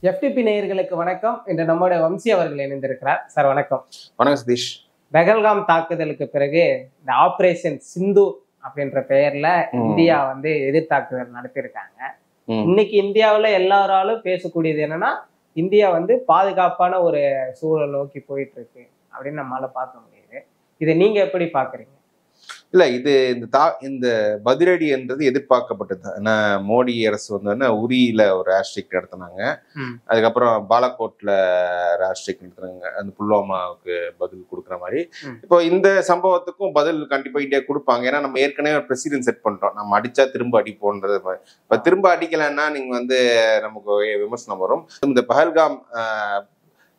FTP நேயர்களுக்கு வணக்கம். இன்று நம்முடைய வம்சி அவர்கள் இணைந்திருக்கிறார். சார் வணக்கம். வணக்கம் சதீஷ். பெகல்காம் தாக்குதலுக்கு பிறகு இந்த ஆபரேஷன் சிந்தூர் அப்படின்ற பெயர்ல இந்தியா எதிர் தாக்குதல் நடத்திருக்காங்க. இன்னைக்கு இந்தியாவில் எல்லாராலும் பேசக்கூடியது என்னன்னா, இந்தியா பாதுகாப்பான ஒரு சூழல் நோக்கி போயிட்டு இருக்கு அப்படின்னு நம்மளால பார்க்க முடியுது. இதை நீங்க எப்படி பாக்குறீங்க? இல்ல, இது இந்த பதிலடி என்றது எதிர்பார்க்கப்பட்டது. ஏன்னா மோடி அரசு உரியில ஒரு ஏர்ஸ்ட்ரைக் நடத்தினாங்க. அதுக்கப்புறம் பாலக்கோட்ல ஏர்ஸ்ட்ரைக் நடத்துனாங்க, அந்த புல்வாமாவுக்கு பதில் கொடுக்குற மாதிரி. இப்போ இந்த சம்பவத்துக்கும் பதில் கண்டிப்பா இந்தியா கொடுப்பாங்க. ஏன்னா நம்ம ஏற்கனவே பிரசிடென்ட் செட் பண்றோம், நம்ம அடிச்சா திரும்ப அடிப்போன்றது. இப்ப திரும்ப அடிக்கலைன்னா நீங்க நமக்கு விமர்சனம் வரும். இந்த பஹல்காம்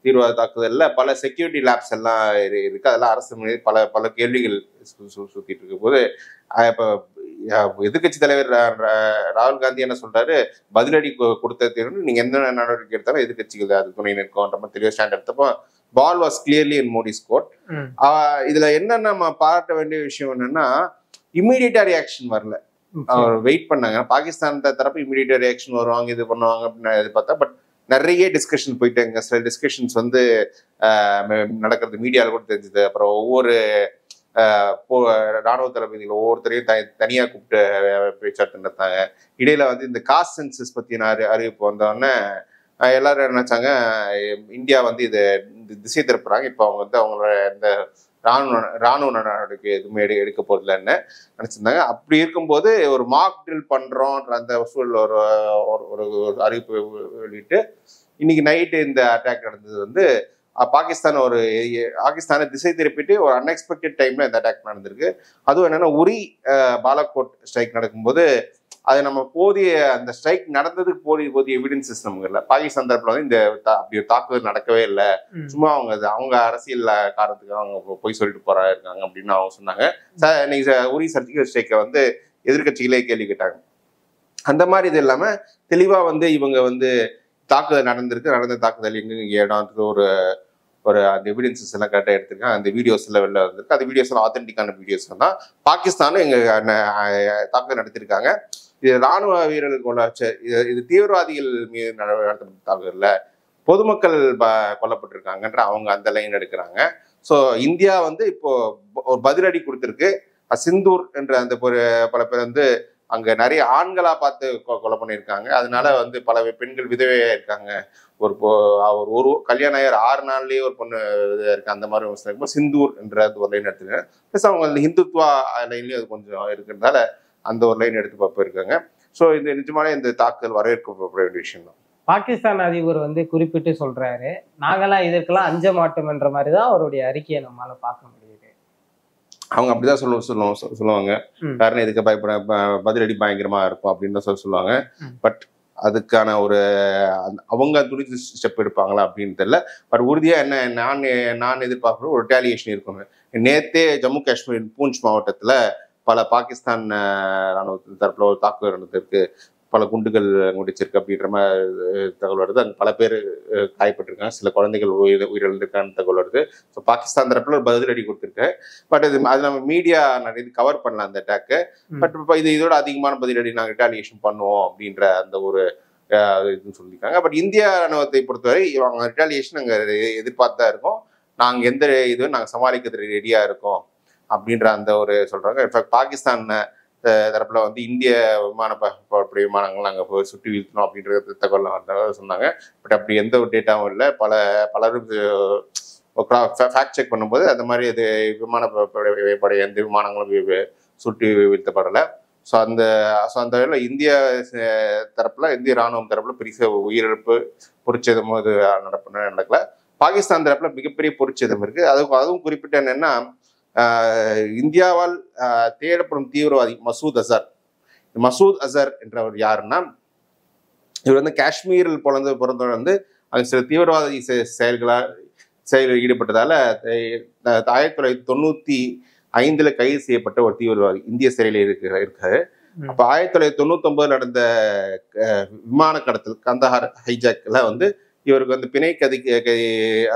தீவிரவாத தாக்குதல்ல பல செக்யூரிட்டி லேப்ஸ் எல்லாம் இருக்கு. அதெல்லாம் அரசு பல பல கேள்விகள் சுத்திட்டு இருக்கும் போது, இப்ப எதிர்கட்சி தலைவர் ராகுல் காந்தி என்ன சொல்றாரு, பதிலடி கொடுத்தது நீங்க எந்த நடவடிக்கை எடுத்தாலும் எதிர்கட்சிகள் அது துணை நிற்கும்ன்ற மாதிரி தெளிவாக ஸ்டாண்ட் எடுத்தப்போ ball was clearly in Modi's court. இதுல என்னன்னா நம்ம பாராட்ட வேண்டிய விஷயம் என்னன்னா, இம்மீடியட்டா ரியாக்ஷன் வரல. அவர் வெயிட் பண்ணாங்க. பாகிஸ்தான் தரப்பு இம்மீடியட்டா ரியாக்ஷன் வருவாங்க, இது பண்ணுவாங்க அப்படின்னு எதிர்பார்த்தா. பட் நிறைய டிஸ்கஷன் போயிட்டாங்க. சில டிஸ்கஷன்ஸ் நடக்கிறது மீடியாவில் கூட தெரிஞ்சுது. அப்புறம் ஒவ்வொரு ராணுவ தளபதிகள் ஒவ்வொருத்தரையும் தனியா கூப்பிட்டு பேச்சுவார்த்தை நடத்தாங்க. இடையில இந்த காஸ்ட் சென்சஸ் பத்தின அறிவிப்பு வந்தோடனே எல்லாரும் நினைச்சாங்க இந்தியா இதை திசை திருப்புறாங்க, இப்போ அவங்க அவங்களோட இந்த ராணுவ நடவடிக்கை எதுவுமே எடுக்க போறதில்லன்னு நினைச்சிருந்தாங்க. அப்படி இருக்கும்போது ஒரு மார்க் ட்ரில் பண்றோன்ற அந்த சூழல் ஒரு அறிவிப்பு வெளியிட்டு இன்னைக்கு நைட்டு இந்த அட்டாக் நடந்தது பாகிஸ்தானை திசை திருப்பிட்டு ஒரு அன்எக்ஸ்பெக்டட் டைம்ல இந்த அட்டாக் நடந்திருக்கு. அதுவும் என்னன்னா, உரி பாலக்கோட் ஸ்ட்ரைக் நடக்கும்போது அது நம்ம போதிய அந்த ஸ்ட்ரைக் நடந்ததுக்கு போதிய எவிடன்சஸ் நமக்கு இல்லை. பாகிஸ்தான் தரப்புல இந்த அப்படி ஒரு தாக்குதல் நடக்கவே இல்லை, சும்மா அவங்க அரசியல் காரணத்துக்கு அவங்க போய் சொல்லிட்டு இருக்காங்க அப்படின்னு அவங்க சொன்னாங்க. இன்னைக்கு உரி சர்ஜிக்கல் ஸ்ட்ரைக்கை எதிர்கட்சிகளே கேள்வி கேட்டாங்க. அந்த மாதிரி இது இல்லாம தெளிவா இவங்க தாக்குதல் நடந்த தாக்குதல் எங்க இடம் ஒரு அந்த எவிடன்சஸ் எல்லாம் கரெக்டாக எடுத்திருக்காங்க. அந்த வீடியோஸ் எல்லாம் வெளில வந்திருக்கு. அந்த வீடியோஸ் எல்லாம் ஆத்தென்டிக்கான வீடியோஸ் தான். பாகிஸ்தானும் எங்க தாக்குதல் நடத்திருக்காங்க. இது ராணுவ வீரர்கள் இது தீவிரவாதிகள் மீது நடத்தப்பட்ட தாக்குதல்ல பொதுமக்கள் கொல்லப்பட்டிருக்காங்கன்ற அவங்க அந்த லைன் எடுக்கிறாங்க. ஸோ இந்தியா இப்போ ஒரு பதிலடி கொடுத்திருக்கு. சிந்தூர் என்ற அந்த பல பேர் அங்க நிறைய ஆண்களா பார்த்து கொலை பண்ணியிருக்காங்க. அதனால பல பெண்கள் விதவையா இருக்காங்க. ஒரு கல்யாண 6 நாள்லயே ஒரு பொண்ணு இருக்கு. அந்த மாதிரி சிந்தூர் என்ற ஒரு லைன் எடுத்துருக்காங்க. ப்ளஸ் அவங்க ஹிந்துத்வா லைன்லயும் அது கொஞ்சம் இருக்கிறதுனால அந்த ஒரு லைன் எடுத்து போயிருக்காங்க. ஸோ இந்த நிஜமான இந்த தாக்குதல் வரவேற்கப்பட வேண்டிய விஷயம் தான். பாகிஸ்தான் அதிபர் குறிப்பிட்டு சொல்றாரு, நாங்கெல்லாம் இதற்கெல்லாம் அஞ்ச மாட்டோம் என்ற மாதிரிதான் அவருடைய அறிக்கையை நம்மளால பார்க்க முடியுது. அவங்க அப்படிதான் சொல்லுவாங்க. காரணம் இதுக்கு பயப்பட பதிலடி பயங்கரமா இருக்கும் அப்படின்னு தான் சொல்லுவாங்க. பட் அதுக்கான அவங்க துணிச்சு ஸ்டெப் எடுப்பாங்களா அப்படின்னு தெரியல. பட் உறுதியா நான் எதிர்பார்க்குற ஒரு ரிட்டாலியேஷன் இருக்கணும். நேத்தே ஜம்மு காஷ்மீர் பூஞ்ச் மாவட்டத்துல பல பாகிஸ்தான் ராணுவ தரப்புல ஒரு தாக்குதல் நடந்திருக்கு, பல குண்டுகள் முடிச்சிருக்கு அப்படின்ற மாதிரி தகவல் வருது. அங்கே பல பேர் காயப்பட்டிருக்காங்க, சில குழந்தைகள் உயிரிழந்திருக்கான்னு தகவல் வருது. ஸோ பாகிஸ்தான் தரப்புல ஒரு பதிலடி கொடுத்துருக்கு. பட் அது நம்ம மீடியா நிறைய கவர் பண்ணலாம் அந்த அட்டாக்கு. பட் இப்போ இதோட அதிகமான பதிலடி நாங்கள் ரிட்டாலியேஷன் பண்ணுவோம் அப்படின்ற அந்த ஒரு இதுன்னு சொல்லியிருக்காங்க. பட் இந்தியா ராணுவத்தை பொறுத்தவரை அவங்க ரிட்டாலியேஷன் அங்கே எதிர்பார்த்தா இருக்கோம். நாங்கள் எந்த இதுவும் நாங்கள் சமாளிக்கிறதுக்கு ரெடியா இருக்கோம் அப்படின்ற அந்த ஒரு சொல்றாங்க. இன்ஃபேக்ட் பாகிஸ்தான் தரப்புல இந்திய விமானங்கள் நாங்கள் சுட்டி வீழ்த்தணும் அப்படின்ற தகவல் சொன்னாங்க. பட் அப்படி எந்த ஒரு டேட்டாவும் இல்லை. பலரும் ஃபேக்ட் செக் பண்ணும்போது அந்த மாதிரி அது விமானப்படை எந்த விமானங்களும் சுட்டி வீழ்த்தப்படலை. ஸோ அந்த வகையில் இந்திய தரப்புல இந்திய ராணுவம் தரப்புல பெரிய உயிரிழப்பு பொறிச்சதும் இது நடக்கல. பாகிஸ்தான் தரப்புல மிகப்பெரிய பொறிச்சதும் இருக்கு. அதுவும் குறிப்பிட்ட என்னன்னா, இந்தியாவால் தேடப்படும் தீவிரவாதி மசூத் அசர் என்றவர் யாருன்னா, இவர் காஷ்மீரில் பிறந்தவர் அது சில தீவிரவாதி செயல்களில் ஈடுபட்டதால 1995 கைது செய்யப்பட்ட ஒரு தீவிரவாதி இந்திய சிறையில் இருக்காரு. அப்ப 1999 நடந்த விமான கடத்தல் கந்தஹார் ஹைஜாக்ல இவருக்கு பிணை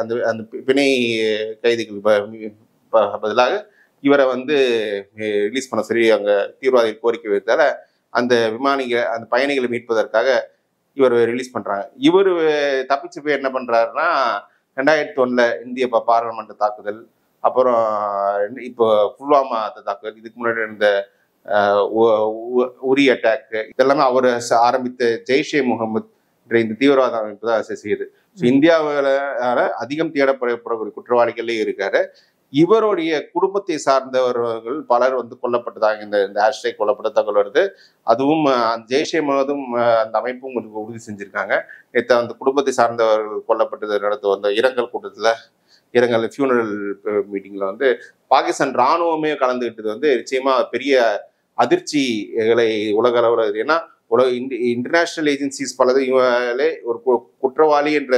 அந்த பிணை கைதிகள் பதிலாக இவரை ரிலீஸ் பண்ண சொல்லி அங்க தீவிரவாதிகள் கோரிக்கை வைத்தால அந்த பயணிகளை மீட்பதற்காக இவர் ரிலீஸ் பண்றாங்க. இவர் தப்பிச்சு போய் என்ன பண்றாருன்னா 2001 இந்திய பாராளுமன்ற தாக்குதல், அப்புறம் இப்போ புல்வாமா தாக்குதல், இதுக்கு முன்னாடி இருந்த உரி அட்டாக், இதெல்லாமே அவர் ஆரம்பித்த ஜெய்ஷே முகமது இந்த தீவிரவாத அமைப்பு தான் செய்யுது. இந்தியாவில அதிகம் தேடப்படக்கூடிய குற்றவாளிகளே இருக்காரு. இவருடைய குடும்பத்தை சார்ந்தவர்கள் பலர் கொல்லப்பட்டதாக இந்த ஹேஷ்டேக் கொல்லப்பட்ட தகவல் வருது. அதுவும் ஜெய்ஷே முகமதும் அந்த அமைப்பும் உறுதி செஞ்சிருக்காங்க. நேற்று அந்த குடும்பத்தை சார்ந்தவர்கள் கொல்லப்பட்டது நடத்த வந்த இரங்கல் கூட்டத்துல, இரங்கல் ஃபியூனரல் மீட்டிங்ல பாகிஸ்தான் ராணுவமே கலந்துகிட்டது நிச்சயமா பெரிய அதிர்ச்சிகளை உலக அளவில். ஏன்னா இன்டர்நேஷனல் ஏஜென்சிஸ் பலது இவங்களே ஒரு குற்றவாளி என்ற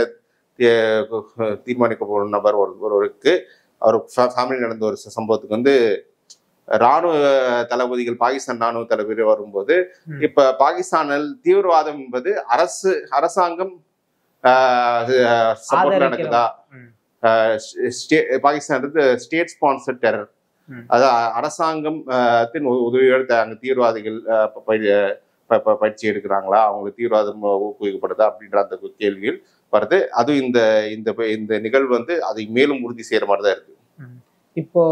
தீர்மானிக்கப்படும் நபர் ஒருவருக்கு அவர் ஃபேமிலி நடந்த ஒரு சம்பவத்துக்கு ராணுவ தளபதிகள், பாகிஸ்தான் ராணுவ தளபதி வரும்போது, இப்ப பாகிஸ்தானில் தீவிரவாதம் என்பது அரசாங்கம் சப்போர்ட் நடக்குதா, பாகிஸ்தான் ஸ்டேட் ஸ்பான்சர்ட் டெரர், அதாவது அரசாங்கத்தின் உதவியோடு அங்க தீவிரவாதிகள் பயிற்சி எடுக்கிறாங்களா, அவங்களுக்கு தீவிரவாதம் ஊக்குவிக்கப்படுதா அப்படின்ற அந்த கேள்விகள் வருது. அதுவும் இந்த நிகழ்வு அதை மேலும் உறுதி செய்யற மாதிரிதான் இருக்கு. இப்போ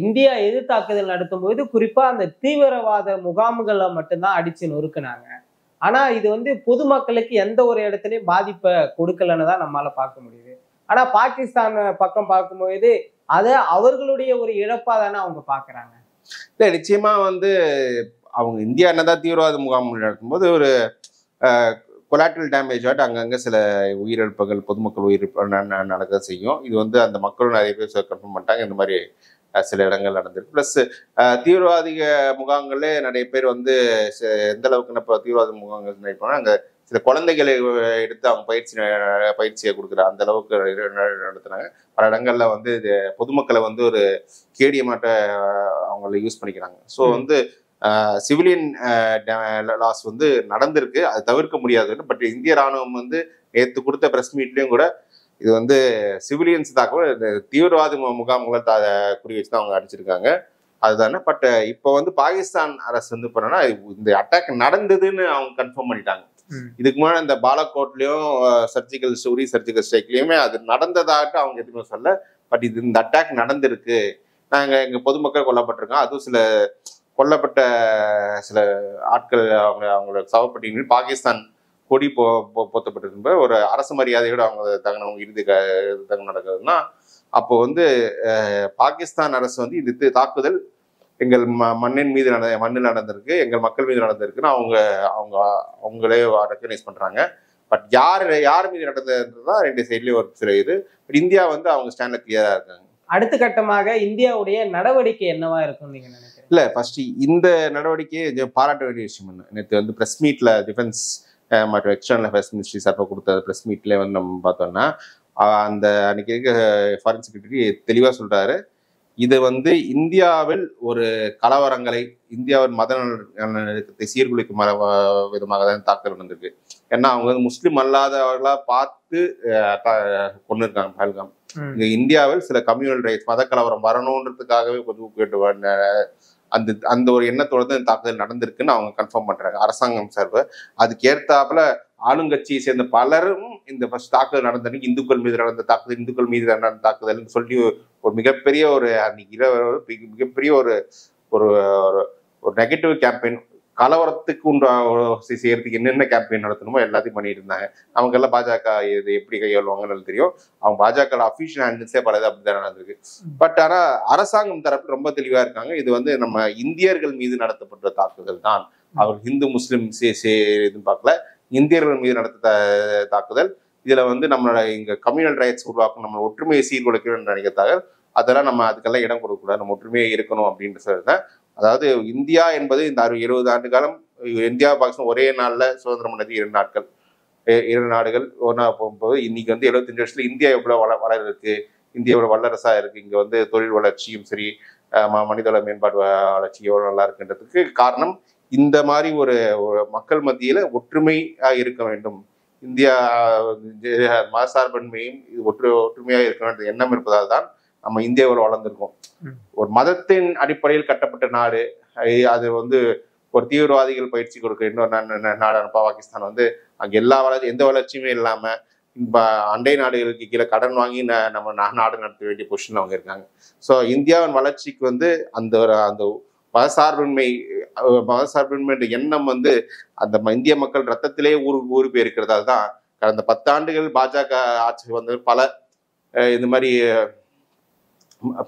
இந்தியா எதிர்த்தாக்குதல் நடத்தும் போது குறிப்பா அந்த தீவிரவாத முகாம்களை மட்டும்தான் அடிச்சு நொறுக்குனாங்க. ஆனா இது பொதுமக்களுக்கு எந்த ஒரு இடத்துலயும் பாதிப்பை கொடுக்கலன்னு தான் நம்மளால பார்க்க முடியுது. ஆனா பாகிஸ்தான் பக்கம் பார்க்கும்போது அதை அவர்களுடைய ஒரு இழப்பா தானே அவங்க பாக்குறாங்க. இல்ல, நிச்சயமா அவங்க இந்தியா என்னதான் தீவிரவாத முகாம் நடக்கும்போது ஒரு கொலாட்ரல் டேமேஜ் ஆட்டு அங்கங்க சில உயிரிழப்புகள், பொதுமக்கள் உயிரிழப்பு நடக்க செய்யும். இது அந்த மக்களும் நிறைய பேர் கன்ஃபார்ம் பண்ணிட்டாங்க. இந்த மாதிரி சில இடங்கள் நடந்திருக்கு. பிளஸ் தீவிரவாதிக முகாம்களே நிறைய பேர் எந்த அளவுக்கு இப்போ தீவிரவாத முகாம்கள் நினைப்போம்னா அங்க சில குழந்தைகளை எடுத்து அவங்க பயிற்சியை கொடுக்குற அந்த அளவுக்கு நடத்துனாங்க. பல இடங்கள்ல பொதுமக்களை ஒரு கேடியமாட்ட அவங்கள யூஸ் பண்ணிக்கிறாங்க. ஸோ சிவிலியன் லாஸ் நடந்திருக்கு, அது தவிர்க்க முடியாது. பட் இந்திய ராணுவம் நேற்று கொடுத்த பிரஸ் மீட்லயும் கூட இது சிவிலியன்ஸ் தாக்க தீவிரவாத முகாம்களை குறி வச்சு தான் அவங்க அடிச்சிருக்காங்க, அதுதானே. பட் இப்போ பாகிஸ்தான் அரசு பண்ணனா இந்த அட்டாக் நடந்ததுன்னு அவங்க கன்ஃபார்ம் பண்ணிட்டாங்க. இதுக்கு முன்னாடி இந்த பாலக்கோட்லயும் சர்ஜிக்கல் ஸ்ட்ரைக்லயுமே அது நடந்ததாட்டு அவங்க எதுவுமே சொல்ல. பட் இந்த அட்டாக் நடந்திருக்கு, நாங்க எங்க பொதுமக்கள் கொல்லப்பட்டிருக்கோம், அதுவும் சில கொல்லப்பட்ட சில ஆட்கள் அவங்களோட சவப்பட்டியல் பாகிஸ்தான் கொடி போத்தப்பட்டிருக்கின்ற ஒரு அரசு மரியாதையோடு அவங்க தகனம் இறுதி தகனம் நடக்குதுன்னா, அப்போ பாகிஸ்தான் அரசு இந்த தாக்குதல் எங்கள் மண்ணின் மீது மண்ணில் நடந்திருக்கு, எங்கள் மக்கள் மீது நடந்திருக்குன்னு அவங்களே ரெக்கக்னைஸ் பண்றாங்க. பட் யார் மீது நடந்ததுன்றதுதான் ரெண்டு சைட்லயும் ஒரு சில இது. பட் இந்தியா அவங்க ஸ்டாண்ட்ல கிளியரா இருக்காங்க. அடுத்த கட்டமாக இந்தியாவுடைய நடவடிக்கை என்னவா இருக்கும் நீங்க நினைக்கிறீங்க? இல்ல, ஃபர்ஸ்ட் இந்த நடவடிக்கையை பாராட்ட வேண்டிய விஷயம். நேற்று பிரஸ் மீட்ல டிஃபென்ஸ் மற்றும் எக்ஸ்டர்னல் அஃபேர்ஸ் மினிஸ்ட்ரி சார்பாக கொடுத்த பிரஸ் மீட்ல நம்ம பார்த்தோம்னா அந்த அன்னைக்கு இருக்க ஃபாரின் செக்ரட்டரி தெளிவா சொல்றாரு, இது இந்தியாவில் ஒரு கலவரங்களை, இந்தியாவின் மத நல்லிணக்கத்தை சீர்குலைக்கும் விதமாக தான் தாக்குதல் நடந்திருக்கு. ஏன்னா அவங்க முஸ்லிம் அல்லாதவர்களா பார்த்து கொண்டு இருக்காங்க பஹல்காம். இங்க இந்தியாவில் சில கம்யூனல் ரைட்ஸ், மத கலவரம் வரணுன்றதுக்காகவே அந்த ஒரு எண்ணத்தோட தான் தாக்குதல் நடந்திருக்குன்னு அவங்க கன்ஃபார்ம் பண்றாங்க அரசாங்கம் சார்பு. அதுக்கு ஏற்றாப்புல ஆளுங்கட்சியை சேர்ந்த பலரும் இந்த தாக்குதல் நடந்த இந்துக்கள் மீது நடந்த தாக்குதல், இந்துக்கள் மீது நடந்த தாக்குதல்னு சொல்லி ஒரு மிகப்பெரிய ஒரு அன்னைக்கு மிகப்பெரிய ஒரு நெகட்டிவ் கேம்பெயின், கலவரத்துக்கு செய்யறதுக்கு என்னென்ன கேம்பெயின் நடத்தணுமோ எல்லாத்தையும் பண்ணிட்டு இருந்தாங்க. அவங்க எல்லாம் பாஜக இது எப்படி கையாளுவாங்கன்னு தெரியும். அவங்க பாஜக அபிஷியல் ஹேண்டில்ஸே பலது அப்படிதான் நடந்திருக்கு. பட் ஆனா அரசாங்கம் தரப்பு ரொம்ப தெளிவா இருக்காங்க, இது நம்ம இந்தியர்கள் மீது நடத்தப்பட்ட தாக்குதல் தான், அவர் ஹிந்து முஸ்லிம் இதுன்னு பார்க்கல, இந்தியர்கள் மீது நடத்த தாக்குதல். இதுல நம்மளோட இங்க கம்யூனல் ரைட்ஸ் உருவாக்கும், நம்ம ஒற்றுமையை சீர்குலைக்கணும்னு நினைக்கிறதாக அதெல்லாம் நம்ம அதுக்கெல்லாம் இடம் கொடுக்கக்கூடாது, நம்ம ஒற்றுமையை இருக்கணும் அப்படின்னு சொல்லிதான். அதாவது இந்தியா என்பது இந்த 70 ஆண்டு காலம் இந்தியா பாகிஸ்தான் ஒரே நாள்ல சுதந்திரம் பண்ணது 2 நாட்கள், 2 நாடுகள் ஒன்னா போகும்போது இன்னைக்கு 75 வருஷத்துல இந்தியா எவ்வளவு வளர இருக்கு, இந்தியா எவ்வளவு வல்லரசா இருக்கு, இங்க தொழில் வளர்ச்சியும் சரி மனிதவள மேம்பாடு வளர்ச்சி எவ்வளவு நல்லா இருக்குன்றதுக்கு காரணம் இந்த மாதிரி ஒரு மக்கள் மத்தியில ஒற்றுமையா இருக்க வேண்டும், இந்தியா மதசார்பன்மையும் ஒற்றுமையா இருக்கணும் எண்ணம் இருப்பதால் தான் நம்ம இந்தியாவில் வளர்ந்துருக்கோம். ஒரு மதத்தின் அடிப்படையில் கட்டப்பட்ட நாடு, அது ஒரு தீவிரவாதிகள் பயிற்சி கொடுக்க இன்னொரு நாடான பாகிஸ்தான் வந்து அங்க எல்லா எந்த வளர்ச்சியுமே இல்லாம அண்டை நாடுகளுக்கு கீழே கடன் வாங்கி நம்ம நாடு நடத்த வேண்டிய பொசிஷன்ல அவங்க இருக்காங்க. ஸோ இந்தியாவின் வளர்ச்சிக்கு வந்து அந்த மதசார்பின்மை எண்ணம் வந்து அந்த இந்திய மக்கள் ரத்தத்திலே ஊறி போயிருக்கிறதால தான் கடந்த 10 ஆண்டுகள் பாஜக ஆட்சி வந்து பல இந்த மாதிரி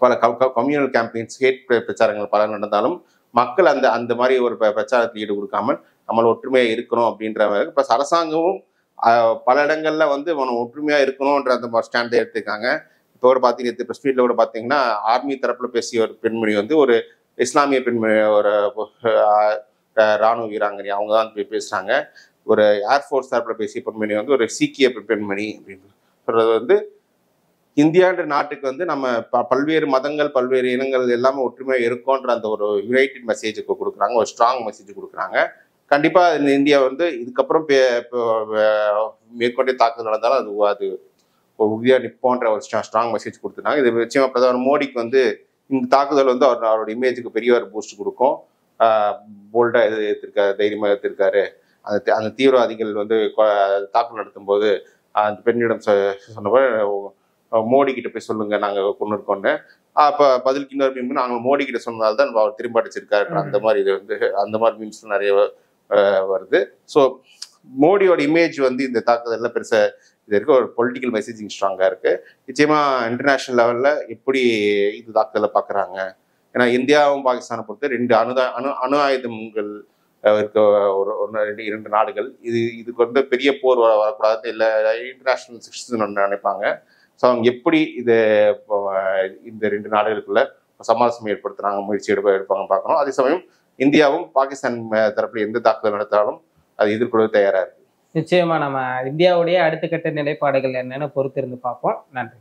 பல கம்யூனல் கேம்பெயின்ஸ், ஹேட் பிரச்சாரங்கள் பல நடந்தாலும் மக்கள் அந்த மாதிரி ஒரு பிரச்சாரத்தில் ஈடு கொடுக்காமல் நம்ம ஒற்றுமையா இருக்கணும் அப்படின்ற மாதிரி ப்ளஸ் அரசாங்கமும் பல இடங்கள்ல வந்து ஒற்றுமையா இருக்கணும்ன்ற அந்த ஸ்டாண்டை எடுத்துருக்காங்க. இப்போ கூட பார்த்தீங்கன்னா ப்ரெஸ் மீட்ல கூட பார்த்தீங்கன்னா ஆர்மி தரப்புல பேசிய ஒரு பெண்மணி வந்து ஒரு இஸ்லாமிய பெண்மணி, ஒரு ராணுவ வீராங்கனி, அவங்க தான் பேசுறாங்க. ஒரு ஏர்ஃபோர்ஸ் தரப்புல பேசிய பெண்மணி வந்து ஒரு சீக்கிய பெண்மணி அப்படின்னு சொல்றது வந்து இந்தியான்ற நாட்டுக்கு வந்து நம்ம பல்வேறு மதங்கள் பல்வேறு இனங்கள் எல்லாமே ஒற்றுமையாக இருக்கோன்ற அந்த ஒரு யுனைடெட் மெசேஜுக்கு கொடுக்குறாங்க, ஒரு ஸ்ட்ராங் மெசேஜ் கொடுக்குறாங்க. கண்டிப்பா இந்த இந்தியா வந்து இதுக்கப்புறம் மேற்கொண்டே தாக்குதல் நடந்தாலும் அது ஒரு உறுதியாக நிற்போன்ற ஒரு ஸ்ட்ராங் மெசேஜ் கொடுத்துருக்காங்க. இது நிச்சயமா பிரதமர் மோடிக்கு வந்து இந்த தாக்குதல் வந்து அவரோட இமேஜுக்கு பெரிய ஒரு பூஸ்ட் கொடுக்கும். போல்டா எதிர்த்திருக்காரு, தைரியமா எதிர்த்திருக்காரு. அந்த தீவிரவாதிகள் வந்து தாக்குதல் நடத்தும் போது அந்த பெண்ணிடம் சொன்னப்ப மோடி கிட்ட போய் சொல்லுங்க நாங்க கொண்டு இருக்கோன்னு, அப்ப பதிலுக்கு இன்னொரு மீம் நாங்கள் மோடி கிட்ட சொன்னதால் தான் அவர் திரும்ப அடிச்சிருக்காரு. அந்த மாதிரி இது வந்து அந்த மாதிரி மீம்ஸ் நிறைய வருது. ஸோ மோடியோட இமேஜ் வந்து இந்த தாக்குதல்ல பெருசா இது இருக்கு, ஒரு பொலிட்டிக்கல் மெசேஜிங் ஸ்ட்ராங்கா இருக்கு. நிச்சயமா இன்டர்நேஷனல் லெவல்ல எப்படி இது தாக்குதலை பாக்குறாங்க, ஏன்னா இந்தியாவும் பாகிஸ்தானை பொறுத்து 2 அணு ஆயுதங்கள் இருக்க ஒரு 2 நாடுகள். இதுக்கு வந்து பெரிய போர் வரக்கூடாது, இல்லை இன்டர்நேஷனல் சிஸ்டம் நினைப்பாங்க. ஸோ அவங்க எப்படி இந்த 2 நாடுகளுக்குள்ள சமாதானம் ஏற்படுத்துறாங்க, முயற்சி எடுப்பாங்க பார்க்கணும். அதே சமயம் இந்தியாவும் பாகிஸ்தான் தரப்புல எந்த தாக்குதல் நடத்தாலும் அது எதிர்கொள்ள தயாரா இருக்கு. நிச்சயமா நம்ம இந்தியாவுடைய அடுத்த கட்ட நிலைப்பாடுகள் என்னன்னு பொறுத்திருந்து பார்ப்போம். நன்றி.